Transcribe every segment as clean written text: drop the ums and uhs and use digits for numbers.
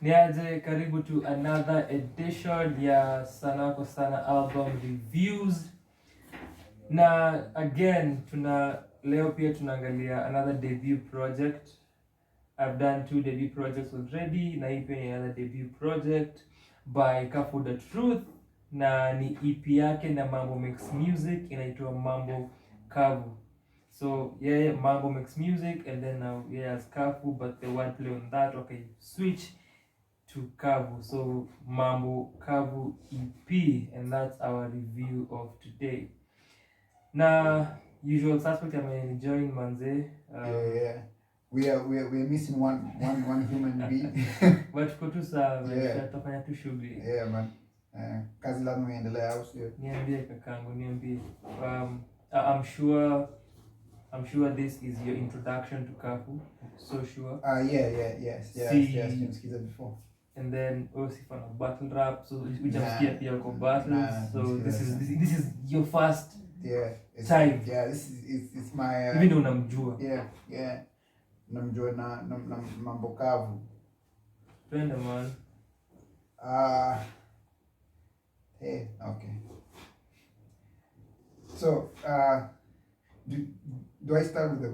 Niaje, karibu to another edition ya Sanaa kwa Sanaa album reviews. Na again, leo pia tunaangalia another debut project. I've done 2 debut projects already. Na hii pia ni another debut project by Cafu Da Truth. Na ni EP yake na Mambo Music inaitwa Mambo Kavu. So yeah, Mambo Music, and then now as Cafu, but the wordplay on that, okay, switch to Kavu. So Mambo Kavu EP, and that's our review of today. Now, usual suspect, I'm enjoying manze. Yeah. We're missing one human being. But tuko tu sawa, tutafanya tu shughuli. Yeah man. Kazi lazima iendelee au sio? Niambie kakangu, niambie. I'm sure this is your introduction to Kavu. So sure. Yes. Nimesikiza before. And then also for battle rap, so we just get here for battles. So this is your first time. Yeah, it's my even though unamjua. Yeah. Namjua na Mambo Kavu. Friend man. Hey, okay. So, do I start with the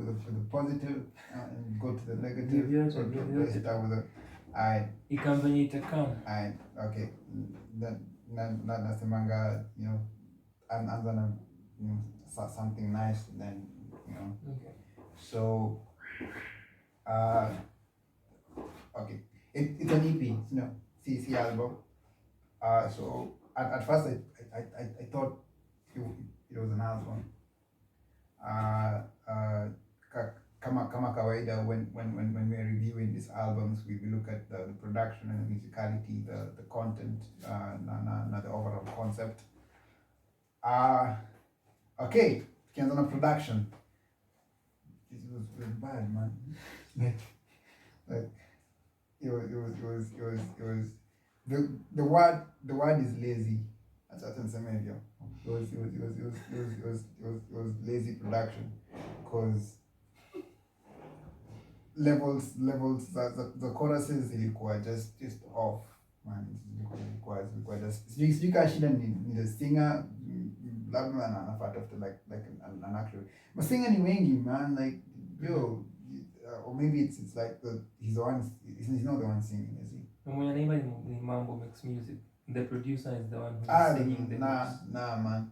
positive and go to the negative? Or do I start with the Ikambanye itakam. Okay. Nasemanga, anza na something nice, then Okay. So okay. It's an EP, CC album. So at first I thought it was an album. Kama kawaida, when we are reviewing these albums, we look at the production and the musicality, the content, not the overall concept. Okay, kianza na production. It was bad, man. Like it was the word is lazy. It was lazy production, because levels the choruses ilikuwa just off, man. Ilikuwa just sijui shida ni the singer, labda anafuata after like an actor. But singer ni wengi, man, like yo, or maybe it's like he's not the one singing, is he? Mwenye naimba ni Mambo Music. The producer is the one who's singing the nah man.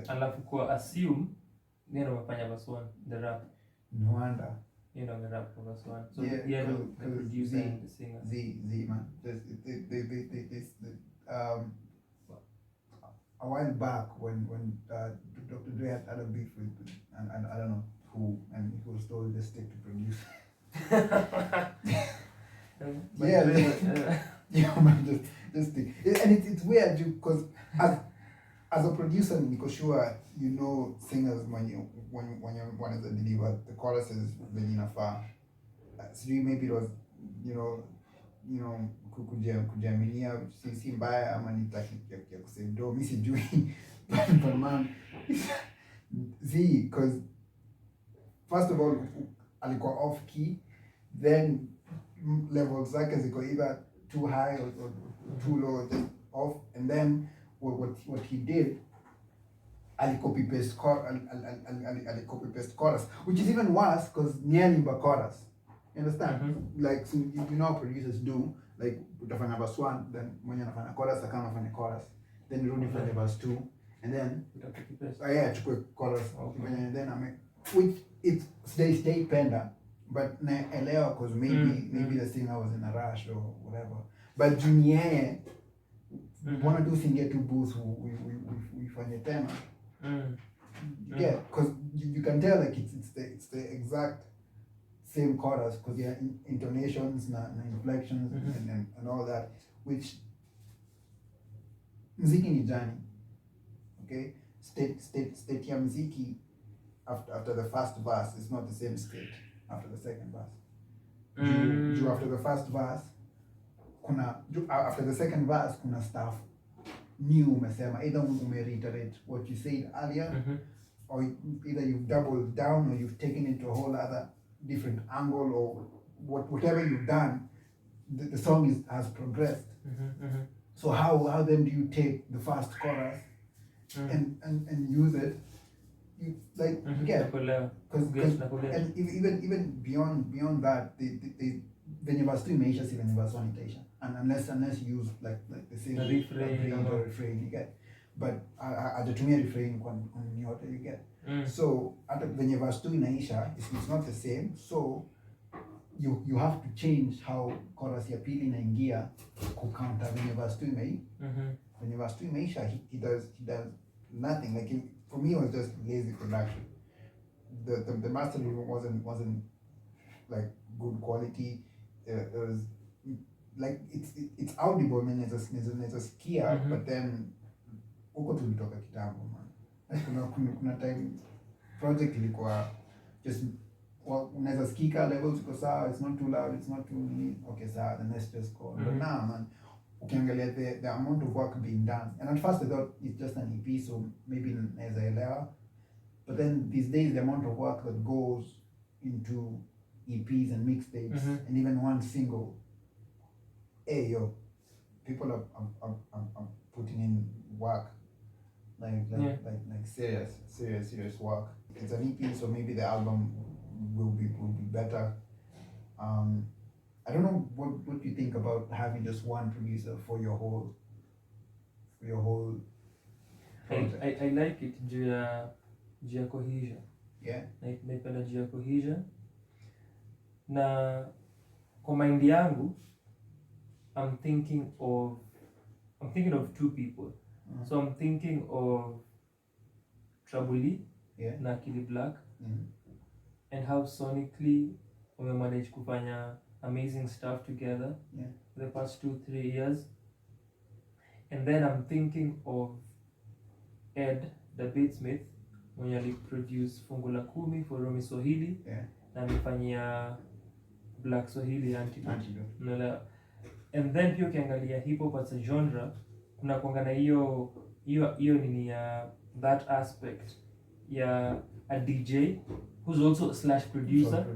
Alafu kwa assume neno umefanya verse 1, the rap. No wonder. The rap for verse 1. So Yeah, the producer and the singer. Z man. A while back when Dr. Dre had a beef with and I don't know who, and he was told just stick to produce. Yeah, man, just stick. And it's weird because as a producer, niko sure singers when you want to deliver the choruses when inafaa. So maybe it was kujiaminia si mbaya ama nitaki ya kusaidia mimi sijui. But man, see, because first of all alikuwa off key, then levels zake ziko either too high or too low, just off, and then what he did, ali copy paste chorus, which is even worse because nearly the chorus. You understand? Mm-hmm. Like, so how producers do, like utafanya verse 1, then mwenye anafanya chorus akama afanya chorus, then rudi fanya verse 2, and then chukue chorus, and then which it's stay penda, but naelewa because maybe the singer was in a rush or whatever, but junior wanna do singe two booths we fanye tena. Yeah, because you can tell like it's the exact same chorus, because there are intonations and inflections and all that, which mziki ni jani. Okay, state ya mziki after the first verse is not the same state after the second verse. After the first verse after the second verse kuna stuff new umesema, either reiterate what you said earlier, or either you've doubled down or you've taken it to a whole other different angle, or whatever you've done, the song has progressed. So how then do you take the first chorus and use it? You like because and even beyond that, they when you verse 2 imeisha, si when you verse 1 itaisha, and unless you use like the same refrain you get, but hajatumia refrain kwa yote you get. So hata when verse 2 inaisha, it's not the same, so you have to change how chorus ya pili inaingia kucounter when verse 2 when verse 2 imeisha. He does nothing. Like for me, it was just lazy production. The mastering wasn't like good quality. It was like it's audible, man. It's a skia, but then huko tulitoka kitambo, man. Kuna time project ilikuwa just unaweza sikika, levels iko sawa, it's not too loud, it's not too okay, sawa, then let's just go. But now, man, ukiangalia the amount of work being done, and at first I thought it's just an EP, so maybe naweza elewa, but then these days the amount of work that goes into EPs and mixtapes and even one single, hey yo, people are putting in work, like serious work. It's an EP, so maybe the album will be better. I don't know what you think about having just one producer for your whole project. I like it juu ya cohesion. Yeah. Naipenda juu ya cohesion. Na kwa mind yangu, I'm thinking of two people. So I'm thinking of Trouble na Akili Black, and how sonically we managed kufanya amazing stuff together the past 2-3 years. And then I'm thinking of Ed the Beatsmith, mwenye aliproduce Fungu la Kumi for Romy Swahili, na amefanyia Black Swahili Antidote. And then pia ukiangalia hip hop as a genre, kuna kuangana hiyo nini ya that aspect ya a DJ who's also a / producer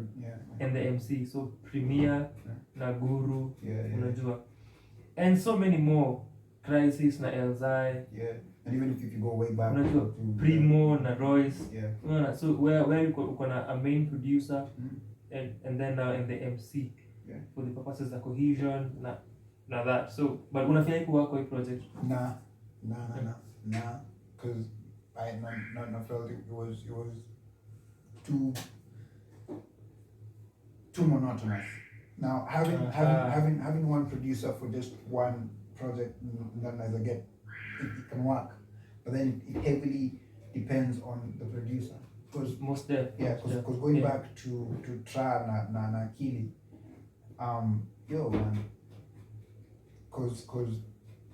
and the MC, so Premier na Guru, unajua, and so many more, Crisis na Elzai, and even if you go way back, unajua, Primo na Royce, so where you uko na a main producer and then now in the MC for the purposes of cohesion na that. So but unafanya iko wako hii project? Nah, because I felt it was too monotonous. Now having one producer for just one project, then as I get it can work, but then it heavily depends on the producer. Because because going back to Tra na Akili, yo man, because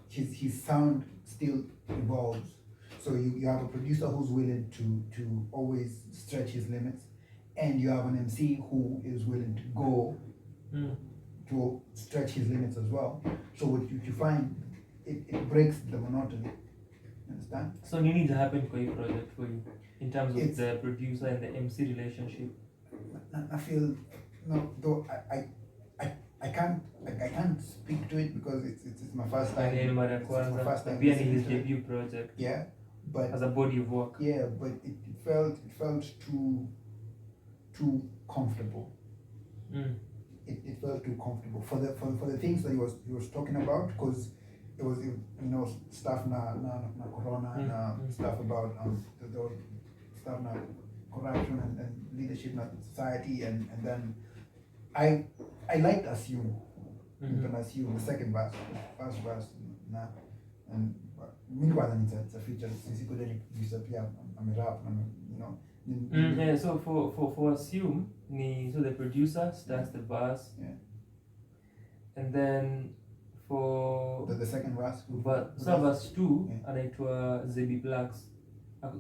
his sound still evolves. So you have a producer who's willing to always stretch his limits, and you have an MC who is willing to go to stretch his limits as well. So what you find, it breaks the monotony. You understand? So you need to happen for your project for you in terms of the producer and the MC relationship. I feel though I can't speak to it because it's my first time. It's my first time. It's his debut project. Yeah, but as a body of work. Yeah, but it felt too comfortable. It felt too comfortable for the things that he was talking about, because it was stuff na corona and stuff about the stuff na corruption and leadership in society, and then I liked Assume. Assume the second verse, first verse na, and meanwhile it's a feature. Sisi kuja disappear amerap, yeah, so for Assume so the producer starts the verse, and then for the second verse, verse 2 anaitwa Zebi Blacks.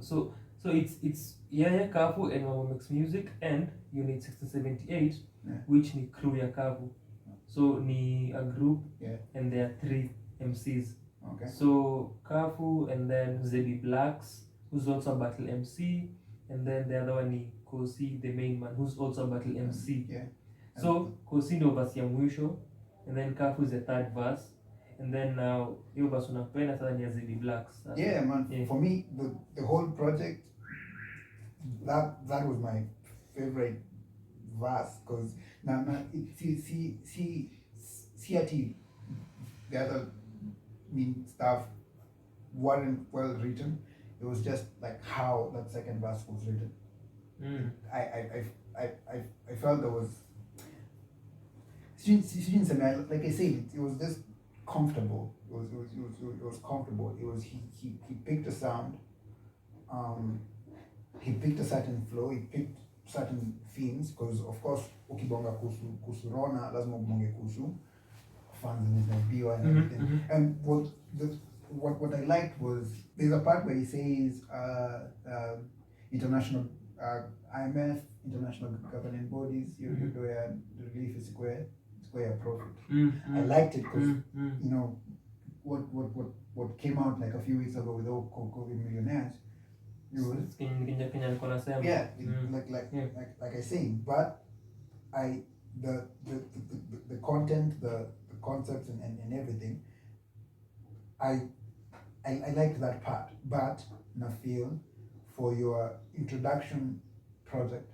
So it's Cafu and Mambo Makes Music and Unit 1678, which ni crew ya Cafu. So ni a group, and there are 3 MCs. Okay. So Cafu, and then Zebi Blacks, who's also a battle MC, and then the other one ni Kosi, the main man, who's also a battle MC. Yeah. So Kosi ndo verse ya mwisho, and then Cafu is the third verse, and then now hiyo verse unapenda sasa ni Azidi Blacks. Yeah, man. Yeah. For me, the whole project, that was my favorite verse, because now see the other stuff weren't well written. It was just like how that second verse was written. I felt there was, like I said, it was just comfortable. It was comfortable. It was he picked a sound. He picked a certain flow. He picked certain themes, because of course ukibonga kuhusu Rona lazima ubonge kuhusu fans zinaibiwa and everything. And what I liked was there's a part where he says international IMF, international governing bodies, you know, the relief is square profit. I liked it because you know what came out like a few weeks ago with all COVID millionaires. Yeah, like I say, but the content, the concepts and everything, I liked that part. But I feel for your introduction project,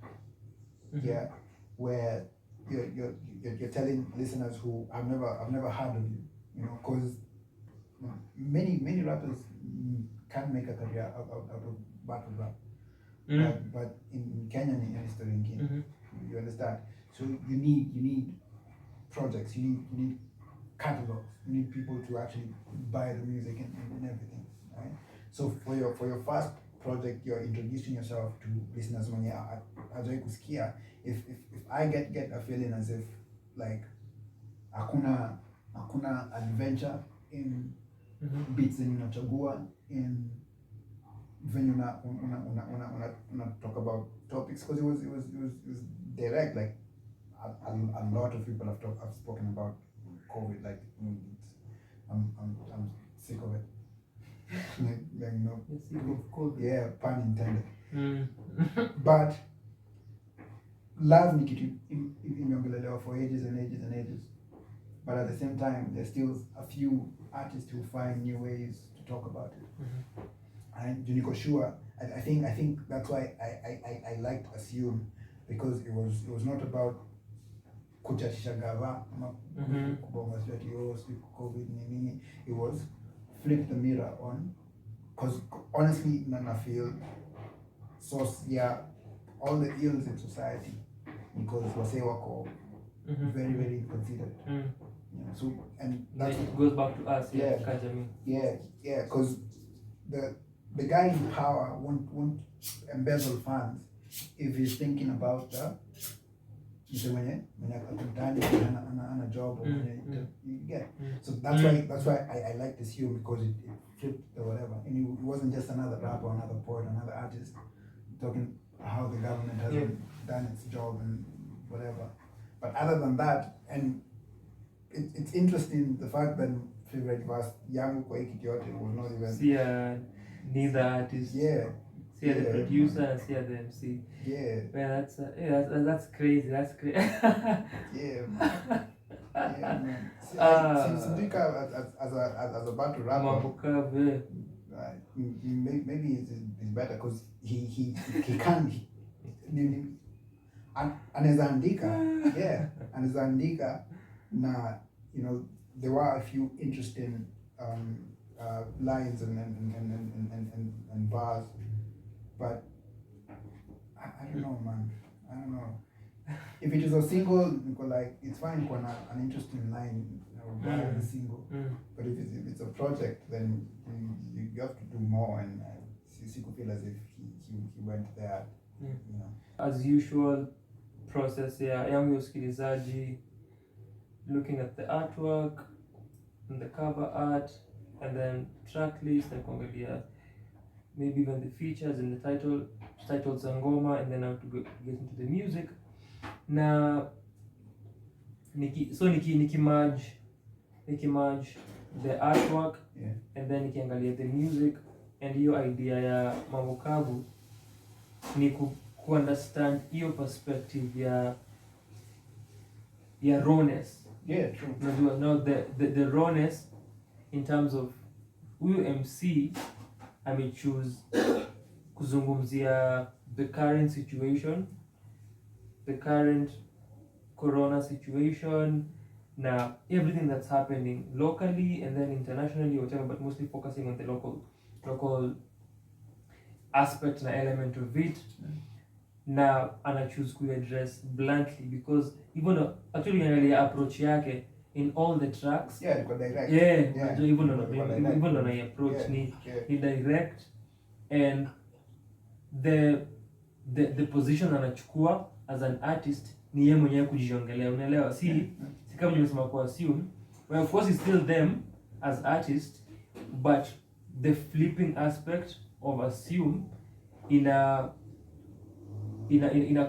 yeah, where you're telling listeners who have never heard of you, you know, because many rappers can't make a career out of battle rap, but in Kenya and history in Kenya, you understand. So you need projects, you need catalogs, you need people to actually buy the music and everything, right? So for your first project, you're introducing yourself to listeners when you are kusikia. If I get a feeling as if like hakuna adventure in beats zenye unachagua, in when una talk about topics, because it was direct. Like a lot of people have spoken about COVID. Like I'm sick of it. like you know, sick of COVID. Yeah, pun intended. But love ni kitu imeongelelewa for ages and ages and ages. But at the same time, there's still a few artists who find new ways to talk about it. And Juniko Shua, I think that's why I liked Assume, because it was not about kuchachisha gava, kubonga COVID nini. It was flip the mirror on, because honestly, I feel all the ills in society, because wase wako very very inconsiderate. You know, so and that's it goes back to us. Yeah, because the guy in power won't embezzle funds if he's thinking about the mwenye ana job or you get. So that's why I like this hue, because it flipped the whatever, and it wasn't just another rapper, another poet, another artist talking how the government hasn't done its job and whatever. But other than that, and it's interesting the fact that favorite verse yangu kwa hiki yote was not even neither artist. The producer and the MC. Man, that's crazy. That's crazy. Man. Sindika as a battle rapper. Mambo Kavu. Maybe it's better because he can't. Anaweza andika na, you know, there were a few interesting lines and bars, but I don't know, man. I don't know. If it is a single, like, it's fine for an interesting line or a single. But if it's a project, then you have to do more, and Siku feel as if he went there, you know. As usual, process yangu usikilizaji, looking at the artwork and the cover art, and then track list, and kuangalia maybe even the features and the titles za ngoma, and then how to get into the music. Na niki merge the artwork, and then nikiangalia the music, and hiyo idea ya Mambo Kavu ni ku understand hiyo perspective ya rawness Yeah, true. Unajua, no, the rawness in terms of huyu MC amechoose kuzungumzia the current situation, the current corona situation, na everything that's happening locally and then internationally, whatever, but mostly focusing on the local aspect na element of it. Na ana choose to address bluntly because even actually angalia approach yake in all the tracks, direct. Even on my approach ni direct, and the position anachukua as an artist ni yeye mwenyewe kujiongelea, unaelewa? Si kama nimesema kwa assume, well, of course it's still them as artists, but the flipping aspect of assume in a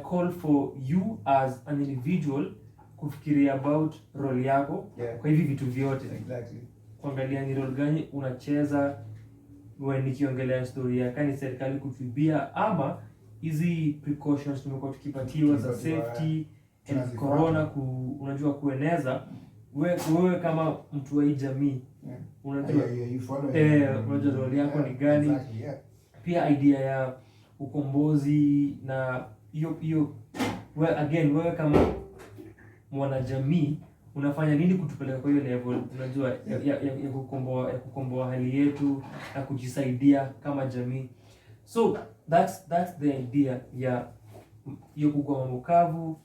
call for you as an individual kufikiria about role yako kwa hivi vitu vyote. Exactly. Kuangalia ni role gani unacheza when nikiongelea story ya kani serikali kutubia ama hizi precautions tumekuwa tukipatiwa za safety and corona unajua kueneza wewe kama mtu wa jamii unajua unajua role yako ni gani. Exactly, pia idea ya ukombozi na hiyo wewe kama mwanajamii unafanya nini kutupeleka kwa hiyo level, unajua ya kukomboa hali yetu na kujisaidia kama jamii. So that's the idea ya hiyo kuwa Mambo Kavu.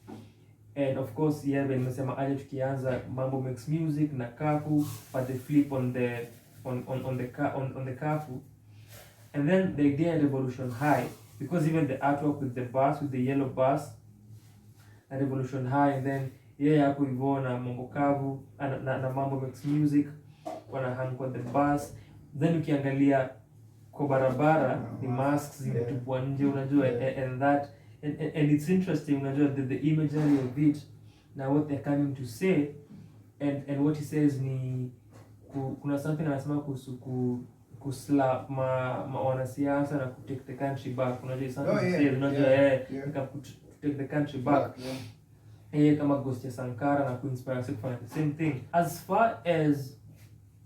And of course nimesema aje tukianza Mambo makes music na Cafu, but they flip on the Cafu. And then the idea Revolution High, because even the artwork with the bus, with the yellow bus, a Revolution High, and then hapo hivyo na Mambo Kavu na Mambo makes music wana hang on the bus. Then ukiangalia kwa barabara ni masks zimetupwa nje, unajua, and it's interesting, unajua, the imagery of it na what they're coming to say, and what he says ni kuna something anasema kuhusu kuslap wanasiasa na take the country back, unajua something unajua take the country back. Kama Ghost ya Sankara na kuinspire sisi kufanya the same thing. As far as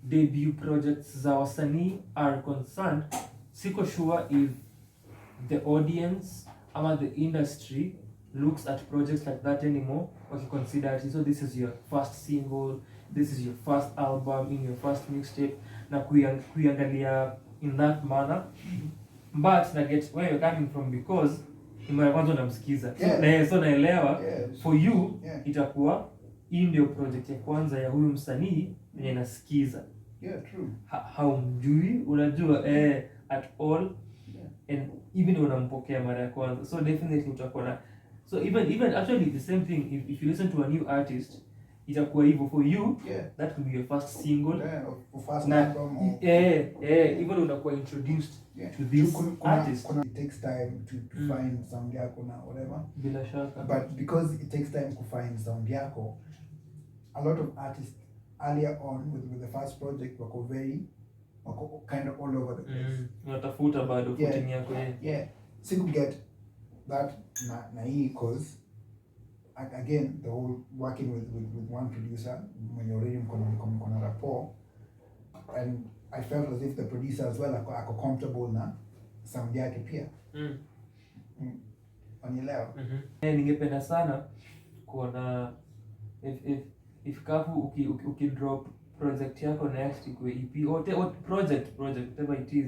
debut projects za wasanii are concerned, siko sure if the audience ama the industry looks at projects like that anymore, consider it, so this is your first single, this is your first album, in your first mixtape, na kuiangalia in that manner. But na get where you're coming from, because mara kwanza unamsikiza, so naelewa for you itakuwa hii ndio project ya kwanza ya huyu msanii mwenye nasikiza. True. Haumjui, unajua at all, and even unampokea mara ya kwanza, so definitely utakuwa na, so even actually the same thing if you listen to a new artist itakuwa hivyo for you. That could be your first single, or first album, even unakuwa introduced to this artist. It takes time to find sound yako na whatever, bila shaka, but because it takes time to find sound yako, a lot of artists earlier on with the first project wako kind of all over the place. Unatafuta bado footing yako. So you get that na hii, cause again the whole working with one producer when you're already mkona rapport, and I felt as if the producer as well ako comfortable na sound yake pia. Unielewa? Ningependa sana kuona if Cafu ukidrop project yako next ikuwe EP or project whatever it is,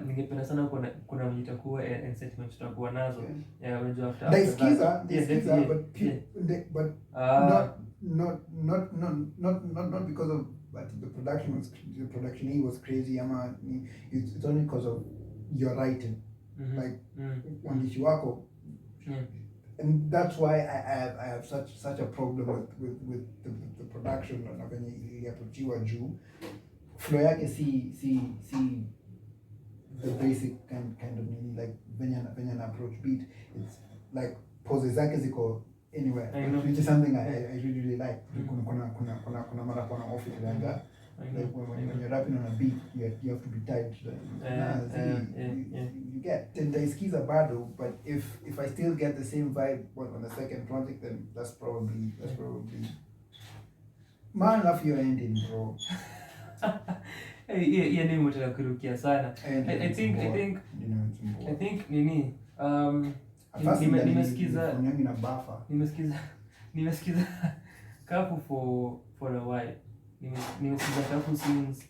ningependa sana kuna mwenye itakuwa and sentiment tutakuwa nazo. Unajua after that, but not because of the production was crazy, ama it's only because of your writing, like uandishi wako. And that's why I have such a problem with the production na venye iliaprochiwa juu flow yake si the basic kind of meaning, like venye na approach beat, it's like poses zake ziko anywhere, which is something I really like. Kuna mara kwa na office like that, like when you're rapping on a beat, you have to be tight to you get nitaisikiza bado, but if I still get the same vibe on the second project, then that's probably Man, love your ending, bro. Hiyo name utaka kurukia sana. I think nini nimesikiza Cafu for a while. Nimesikiza Cafu since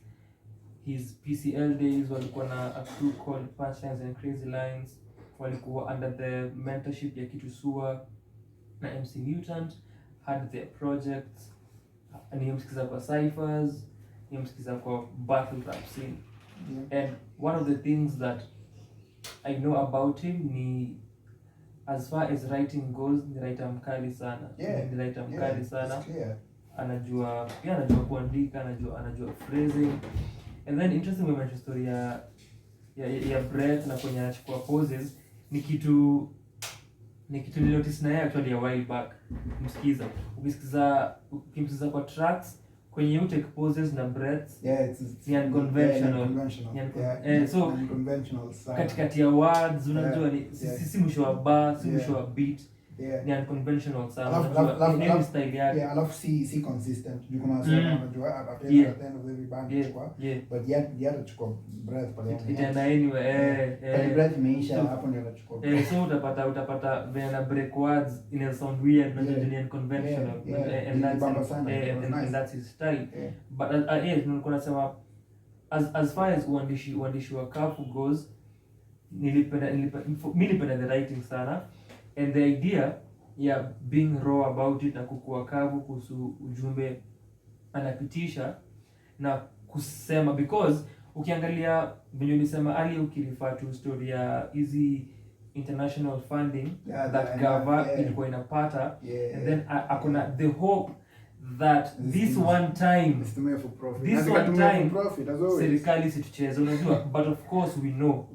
his PCL days. Walikuwa na a crew called Punchlines and Crazy Lines. Walikuwa under the mentorship ya Kitusua na MC Mutant, had their projects. Nimesikiza kwa cyphers, nimesikiza kwa battle rap scene. And one of the things that I know about him ni, as far as writing goes, ni writer mkali sana. Ni writer mkali sana. Anajua kuandika, anajua phrasing. And then interesting we mentioned story ya breath na kwenye anachukua poses. Ni kitu nilinotice na yeye actually a while back. Ukimsikiza kwa tracks kwenye you take poses na breaths, ni unconventional. So unconventional sound. Katikati ya words unajua ni si mwisho wa bar, si mwisho wa beat. Ni unconventional sound. Unajua style yake. Alafu si consistent. You can unajua at the end of every band but yet achukua breath pale. Itaenda anyway. Breath imeisha hapo ndio anachukua. So utapata when a break words in a sound weird, ni unconventional. And that's his style. But nilikuwa nasema as far as uandishi wa Cafu goes, nilipenda the writing sana. And the idea being raw about it na kukua Cafu kuhusu ujumbe anapitisha na kusema, because ukiangalia venye ulisema ali ukirefer to story ya hizi international funding that gava ilikuwa inapata, and then akona the hope that this one time serikali situcheze, unajua. But of course we know,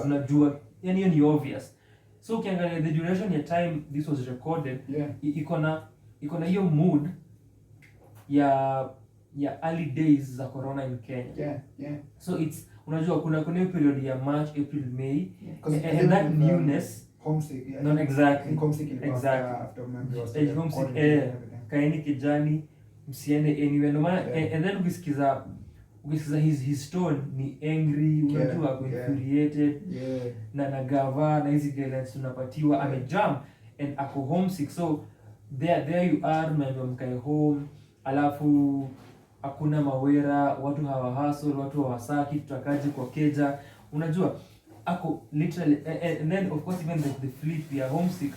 tunajua yani hiyo ni obvious. So ukiangalia the duration ya time this was recorded, ikona hiyo mood ya early days za corona in Kenya. So it's, unajua kuna hiyo period ya March, April, May, and that newness, homesick, not exactly after homesick, kaeni kijani, msiende anywhere no matter. And then ukisikiza his tone ni angry, unajua infuriated na gava na hizi guidelines tunapatiwa, amejump and ako homesick. So there you are, mkae home, alafu hakuna mawera, watu hustle, watu hawasaki, tutakaje kwa keja, unajua ako literally. And then of course even the flip ya homesick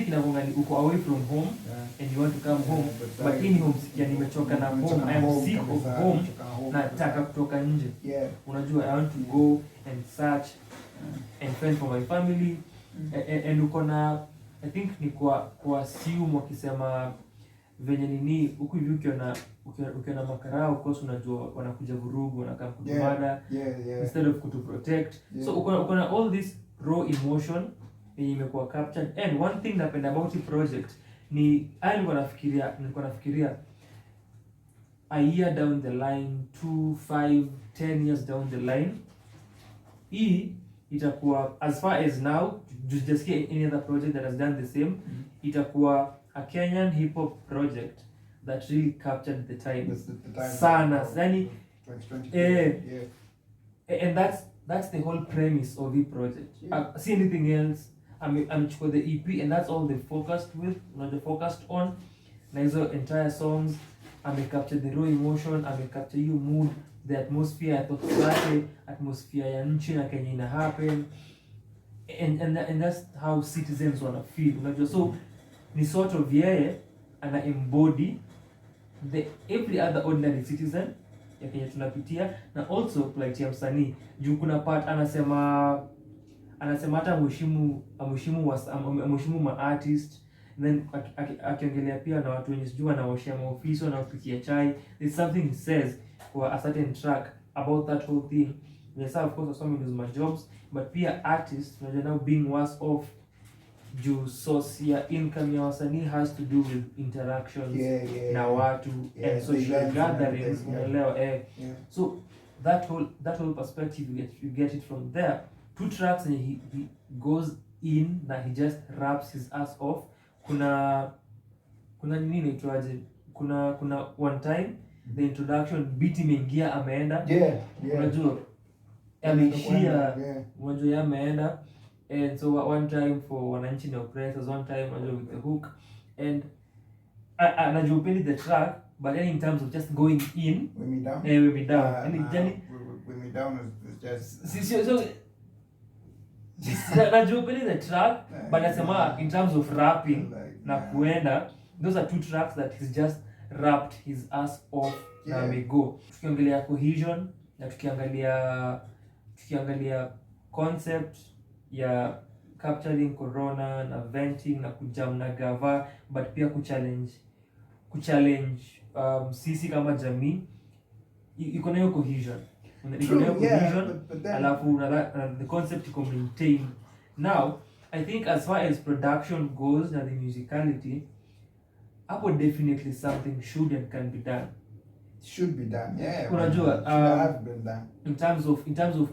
inagonga ni uko away from home and you want to come home, but in homesick yani nimechoka na home, I am sick of home, nataka kutoka nje. Unajua I want to go and search and fend for my family. And uko na, I think ni kwa assume wakisema venye nini huku hivi ukiona makarao, of course unajua wanakuja vurugu, wanakaa kutumada instead of kutu protect. So uko na all this raw emotion yenye imekuwa captured. And one thing napenda about the project ni nilikuwa nafikiria a year down the line, 2, 5, 10 years down the line, hii itakuwa, as far as now, just get any other project that has done the same, itakuwa a Kenyan hip hop project that really captured the time. Sana yani, and that's the whole premise of the project. See anything else, I'm for the EP, and that's all they focused on. Na hizo entire songs, capture the raw emotion, capture your mood, the atmosphere ya Tokyo, atmosphere ya nchi na Kenya ina happen, and that's how citizens wanna feel, unajua. So ni sort of yeye ana embody every other ordinary citizen ya Kenya tunapitia, na also like ya msanii juu kuna part anasema hata amheshimu ma artist, then akiongelea pia na watu wenye sijui anaoshia maofisi na kupikia chai. There's something he says for a certain track about that whole thing. Yes, of course some of my jobs, but pia artists are now being worse off juu source ya income ya wasanii has to do with interactions na watu and social gatherings, unaelewa. So that whole perspective, you get it from there. 2 tracks and he goes in na he just raps his ass off. Kuna nini inaitwaje, kuna one time the introduction beat imeingia ameenda. Unajua ameishia, unajua ameenda. And so one time for wananchi na oppressors, one time unajua with the hook, and anajua upendi the track, but then in terms of just going in, When Me Down, When Me Down, When Me Down is just so najua upendi the track, but nasema in terms of rapping na kuenda, those are two tracks that he's just rapped his ass off na amego. Tukiongelea cohesion na tukiangalia concept ya capturing corona na venting na kujam na gava, but pia kuchallenge sisi kama jamii, iko na hiyo cohesion. Alafu the concept iko maintained. Now I think as far as production goes na the musicality, hapo definitely something should and can be done. Should be done, unajua have been done in terms of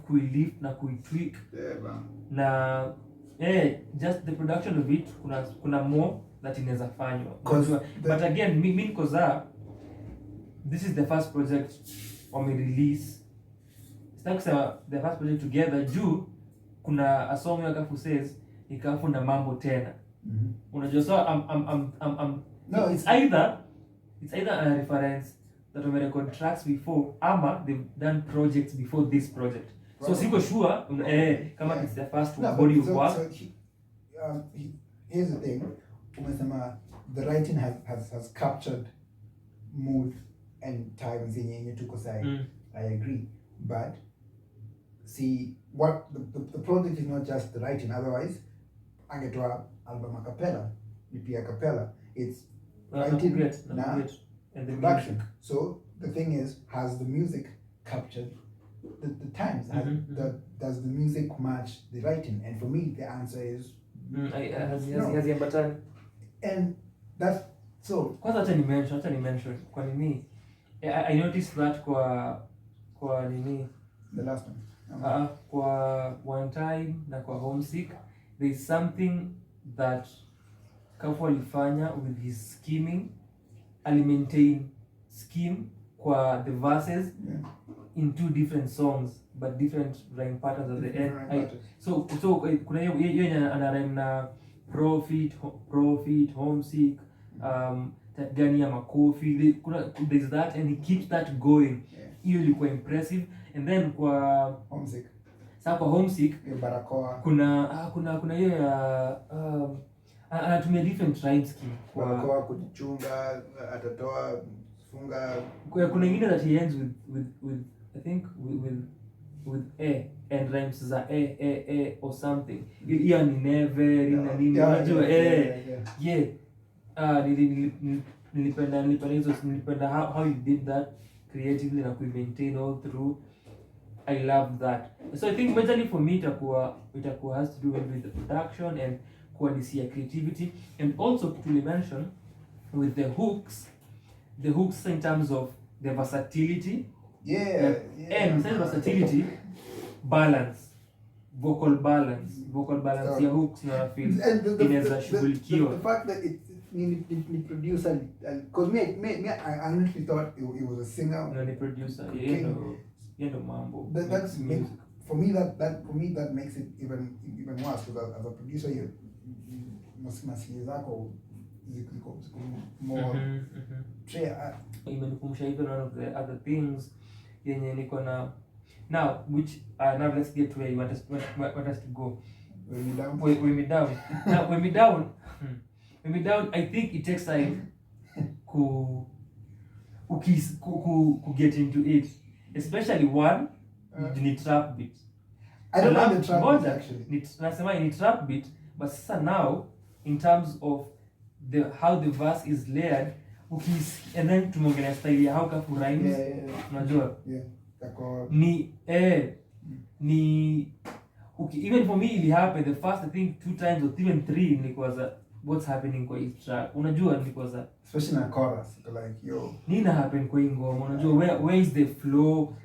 kuilift na kuitweak, na just the production of it, kuna more that inaweza fanywa, but again me because this is the first project wame release. Sitaki kusema the first project together juu kuna a song ya Cafu says ikafu na mambo tena. Unajua, so no, it's either a reference that we record tracks before, ama they've done projects before this project. So siko sure kama it's the first body of work. So here's the thing, umesema the writing has captured mood and time zenye tuko sai. I agree, but see what the project is not just the writing, otherwise angetoa album a cappella, a cappella. It's writing and the production. So the thing is, has the music captured the times? Does the music match the writing? And for me, the answer is no. And that's so. Kwanza acha ni mention kwa nini I noticed that kwa nini the last one. Kwa one time na kwa homesick, there is something that Cafu alifanya with his scheming. Alimaintain scheme kwa the verses in two different songs but different rhyme patterns at the end. So kuna hiyo ana rhyme na profit, homesick, gani ya makofi, there's that, and he keeps that going. Hiyo ilikuwa impressive. And then kwa homesick, sasa kwa homesick barakoa kuna hiyo ya anatumia different rhyme scheme kwa barakoa, kujichunga, atatoa funga. Kuna ingine that he ends with I think with a and rhymes za a or something. Hiyo ni never ina nini, unajua nilipenda how you did that creatively na ku maintain all through. I love that. So I think majorly for me itakuwa has to do with the production and quality creativity, and also to mention with the hooks in terms of the versatility. And besides versatility, vocal balance ya hooks na feel inaweza shughulikiwa. The fact that ni producer, because me I honestly thought it was a singer. No, ni producer. Yendo mambo. That's music. For me that makes it even worse, because as a producer you masikio zako ziko more imenikumbusha even one of the other things yenye niko na now, which now let's get to where you want us to go. When Me Down. Now when Me Down, I think it takes time to get into it, especially one ni trap beat. I don't know the trap beat actually. Nasema ni trap beat, but sasa now in terms of how the verse is layered, and then tumeongelea style ya how Cafu rhymes. Unajua? Even for me it happened the first I think 2 times or even 3 nilikuwa what's happening kwa hii track. Unajua nilikuwa especially na chorus like yo nina happen kwa hii ngoma. Unajua where is the flow?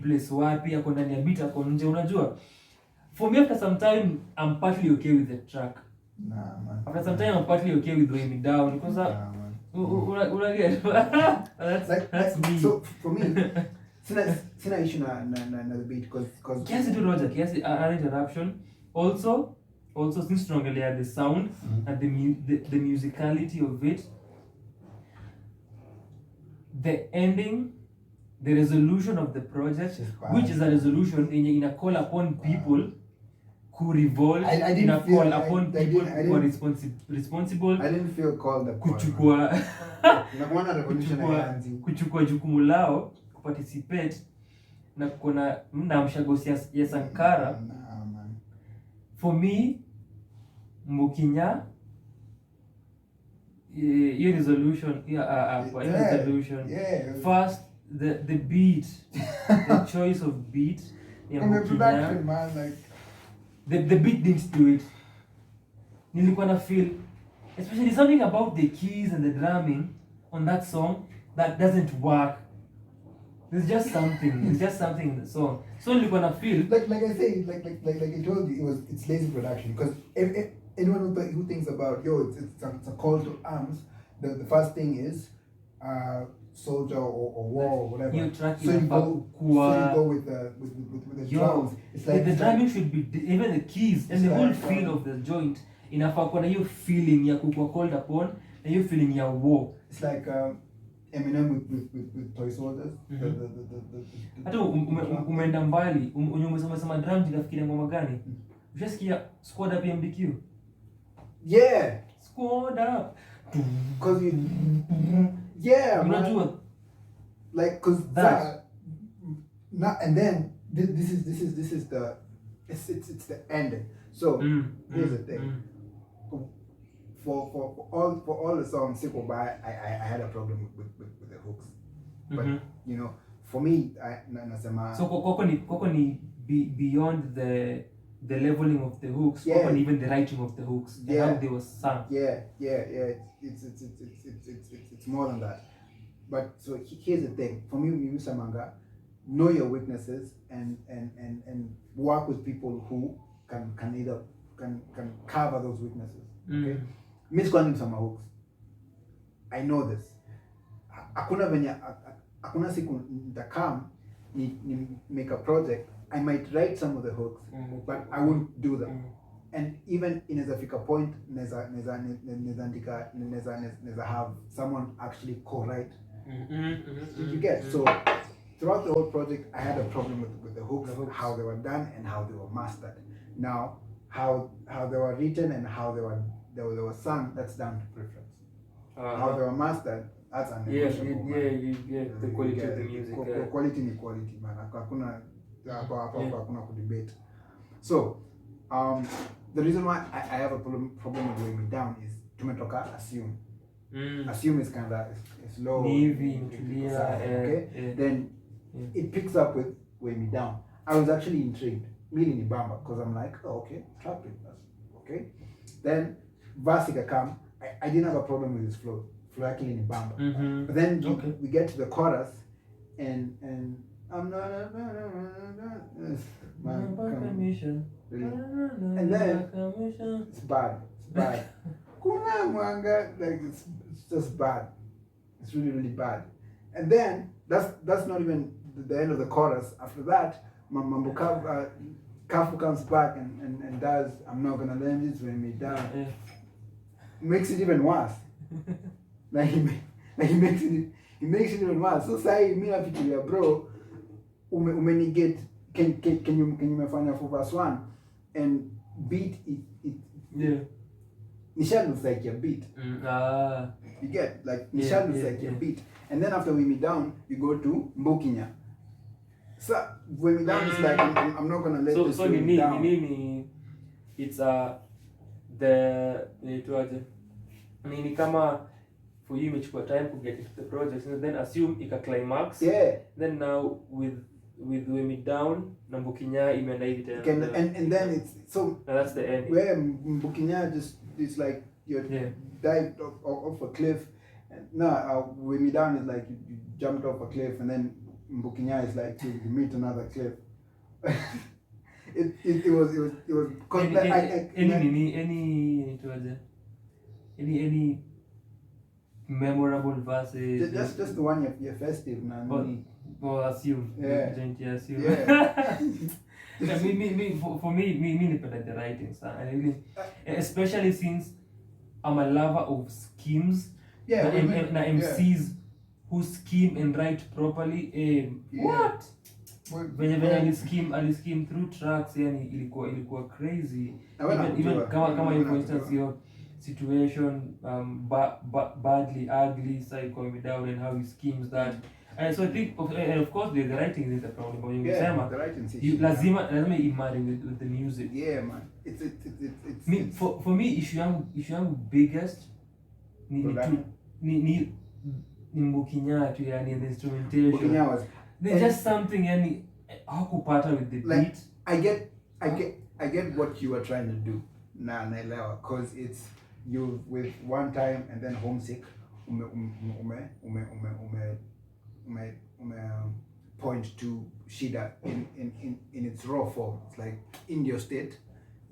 Place wapi yako ndani ya beat yako nje. Unajua for me after some time I'm partly okay with the track. Nah man. After some time I'm partly okay with When Me Down, because Una get? That's me. So for me, sina issue na the beat because Kiasi tu Roger, kiasi an interruption. Also since tunaongelea the sound and the musicality of it, the ending, the resolution of the project, which is a resolution in a call upon people who revolt, in a call upon people who are responsible. I didn't feel called upon. Kuchukua jukumu lao, kuparticipate na kuna mshagosi ya Sankara. For me, Mukinya, your resolution, first the beat, the choice of beat, Production, man, like the beat didn't do it. Nilikuwa na feel, especially something about the keys and the drumming on that song that doesn't work. There's just something in the song. So nilikuwa na feel like I say, like I told you, it's lazy production. Because if anyone who thinks about it's a call to arms, the first thing is soldier or war or whatever. So you go with the drums. It's like the drumming should be even the keys and the whole feel of the joint. Inafaa kuwa na hiyo feeling ya kuwa called upon na hiyo feeling ya war. It's like Eminem with Toy Soldiers. Hata umeenda mbali, umesema drum nikafikiria ngoma gani? Ushasikia Squad Up MBQ? Yeah. Squad Up. Cause yeah, unajua like cause that and then this is the it's the end. So here's the thing. For all the songs Siko By, I had a problem with the hooks. But you know, for me nasema so koko ni beyond the leveling of the hooks, yeah. Even the writing of the hooks, yeah. How they were sung. Yeah. It's more than that. But so here's the thing. For me, Samanga, know your weaknesses and work with people who can cover those weaknesses. Okay. Miss Kwani Sama hooks. I know this. Hakuna siku nitakam ni make a project. I might write some of the hooks, but I won't do them. And even in a point, neza have someone actually co-write. You get? So throughout the whole project, I had a problem with the hooks, how they were done and how they were mastered. Now, how they were written and how they were sung, that's down to preference. How they were mastered, that's unnegotiable. Yeah, the quality of the music. Quality ni quality, man. Hakuna debate. So, the reason why I have a problem with weighing me down is tumetoka assume. Assume is kind of it's low. Okay? Then it picks up with weigh me down. I was actually intrigued. Really ni bamba because I'm like, oh, okay, trap it. Okay? Then Vasika come. I didn't have a problem with his flow. Flow actually ni bamba. But then we get to the chorus and I'm not really. And then it's bad. Kuna mwanga, like it's just bad. It's really bad. And then that's not even the end of the chorus. After that, Mambo Kavu comes back and does I'm not gonna let this weigh me down. Makes it even worse. He makes it even worse. So say me nafikiria bro, umenigate can you mefanya for verse 1 and beat it yeah. Nisha looks like your beat. You get like Nisha looks like your beat. And then after Weigh Me Down, you go to Mbokinya. So Weigh Me Down is like I'm not gonna let this weigh me down. It's ni kama for you imechukua time to get into the project and then assume ika climax. Yeah. Then now with Weigh Me Down na Mbokinya imeenda hivi tena. And then it's so that's the end. Where Mbokinya just it's like you dived off a cliff. No, Weigh Me Down is like you jumped off a cliff, and then Mbokinya is like you meet another cliff. It was memorable verses. Just the one you're festive na nini. Well, assume. Yeah. Assume. Yeah. For me, nipenda the writing sana. I really, especially since I'm a lover of schemes. Yeah. Na MCs who scheme and write properly. What? Venye aliskim through tracks, yani ilikuwa crazy. Even kama for instance your situation badly ugly, psycho me down, and how he schemes that. And so I think and of course the writing is the problem, but the writing you lazima imari with the music. Yeah, man. It's for me issue yangu biggest ni Mbukinya tu, yani the instrumentation. Mbukinya was there's just something yani hakupata with the like, beat. I get what you are trying to do. Naelewa, cause it's you with one time and then homesick point to shida in its raw form. It's like in your state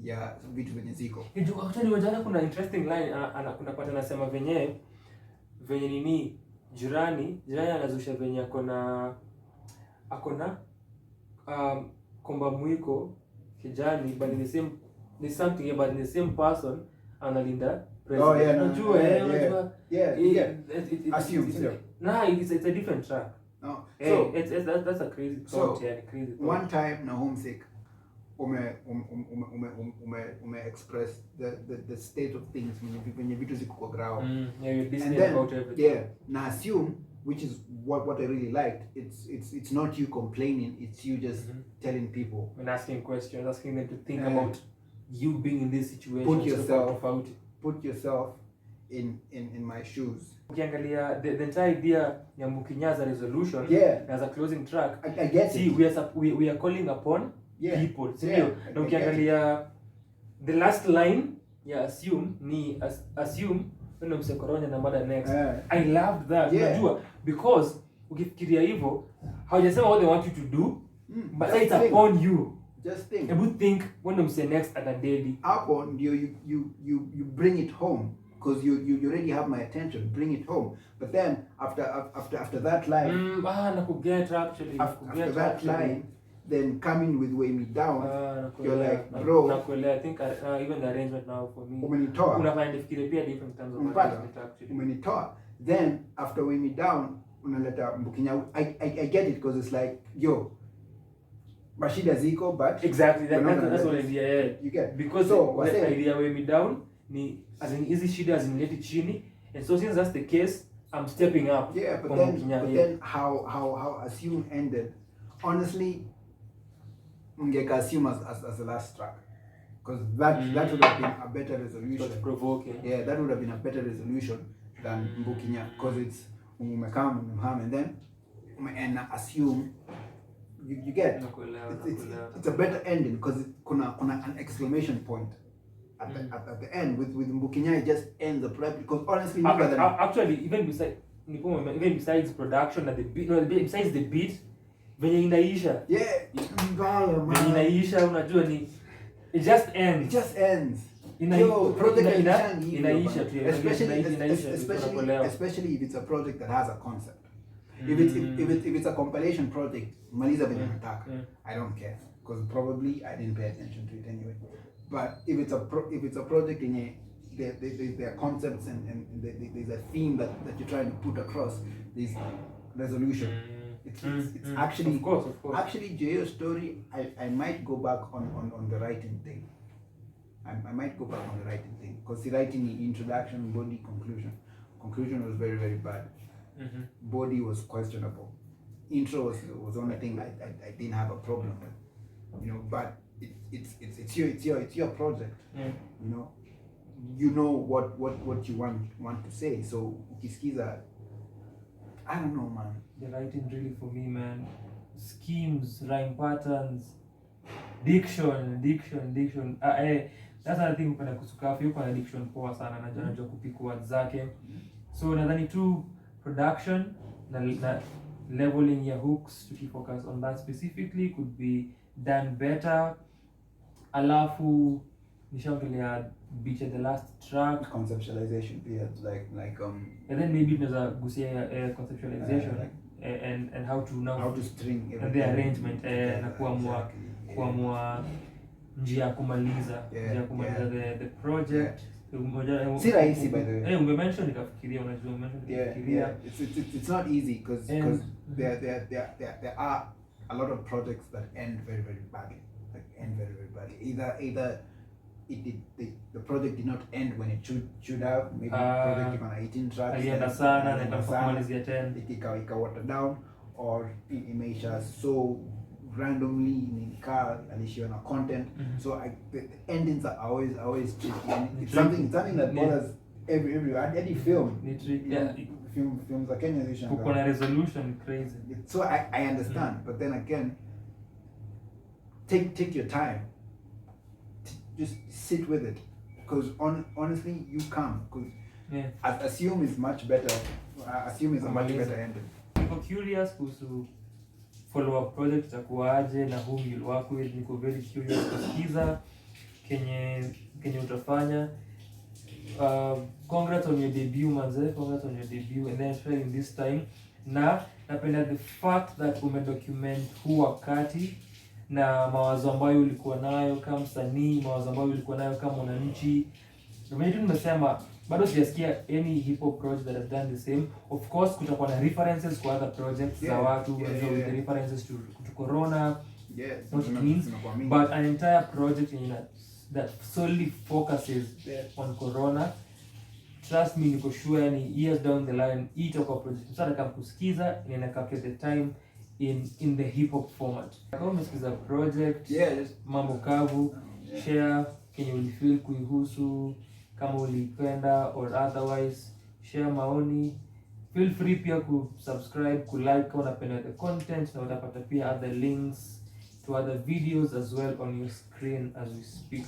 ya vitu venye ziko. Actually wajana kuna interesting line unapata nasema venye nini jirani anazusha venye akona komba mwiko kijani, but in the same there's something about the same person analinda president. Oh yeah, unajua assume it's a different track. No. So that's a crazy thought. Yeah, crazy thought. One time na homesick ume express the state of things when vitu ziko kwa ground. Yeah, you're disney about everything. Yeah, na assume, which is what I really liked. It's not you complaining, it's you just telling people and asking questions, asking them to think about you being in this situation. Put yourself in my shoes. Ukiangalia the entire idea ya Mbukinya as a resolution, as a closing track, I get see it. we are calling upon people. See, na ukiangalia the last line ya assume ni assume when msekoronya na mada next. I loved that. Unajua because ukifikiria hivyo hawajasema what they want you to do, but it's upon you. Just think. Think when mse next at a daily. Upon you bring it home. Because you already have my attention, bring it home. But then after that line, after that line, then coming with Weigh Me Down, you're like, bro. I think even the arrangement now for me. Different terms of umenitoa. Then after Weigh Me Down, unaleta Mbukinya. I get it because it's like, yo, Mashida ziko, but exactly that's what idea. Yeah. You get because so the idea Weigh Me Down ni as in hizi shida as in leti chini, and so since that's the case, I'm stepping up. Yeah, but then how Assume ended, honestly, Mngeka Assume as the last track, because that would have been a better resolution. That's provoking. Yeah, that would have been a better resolution than Mbukinya, because it's umekam and then and Assume. You get it's a better ending because kuna an exclamation point at the end with Mbukinya. It just ends the prep because honestly actually even besides production and the beat, besides the beat venye inaisha venye inaisha unajua ni it just ends inaisha tu, especially if it's a project that has a concept. If it's a compilation project, maliza venye nataka. I don't care because probably I didn't pay attention to it anyway. But if it's a project in there are concepts and there's a theme that you're trying to put across, there's resolution. It's actually of course. Actually, J.O.'s story, I might go back on the writing thing. I might go back on the writing thing because the writing introduction, body, conclusion was very, very bad. Body was questionable. Intro was the only thing I didn't have a problem with, but it's your project. You know what you want to say. So ukisikiza, I don't know, man. The writing really for me, man. Schemes, rhyme patterns, diction. That's another thing upenda kusukafu yuko na diction poa sana, najua kupick words zake. So nadhani tu production na leveling your hooks, tukifocus on that specifically, could be done better. Alafu nishaongelea beach at the last track, conceptualization pia, and then maybe tunaweza gusia conceptualization and how to now how to string and the arrangement na kuamua njia ya kumaliza the project. Si rahisi by the way. Umemention nikafikiria, unajua umemention nikafikiria. It's not easy because there are a lot of projects that end very badly. Either the project did not end when it should have. Maybe project iko na 18 tracks. Alienda sana na ikamalizia 10. Ika water down, or imeisha so randomly nikaa alishiwa na content. So the endings are always tricky, and it's something that bothers every any film. Films are Kenya edition. Kuko na resolution crazy. So I understand, but then again, take your time. Just sit with it, because honestly you come, because assume is much better. Assume is a much better ending. Niko curious kuhusu follow up project itakuwaje na whom you'll work with. Niko very curious kusikiza kenye utafanya. Congrats on your debut manze, congrats on your debut, and then sharing this time. Na napenda the fact that umedocument huu wakati na mawazo ambayo ulikuwa nayo kama msanii, mawazo ambayo ulikuwa nayo kama wananchi. Mimi nimesema bado sijasikia any hip hop project that has done the same. Of course kutakuwa na references kwa other projects za watu, the references to corona, what it means, but an entire project that solely focuses on corona. Trust me, niko sure yani years down the line itakuwa project msana kama kusikiza, ina capture the time in the hip hop format. Kama umesikiza project Mambo Kavu, share kenye ulifeel kuihusu, kama ulipenda or otherwise, share maoni. Feel free pia subscribe, like kama unapenda the content, na utapata pia other links to other videos as well on your screen as we speak.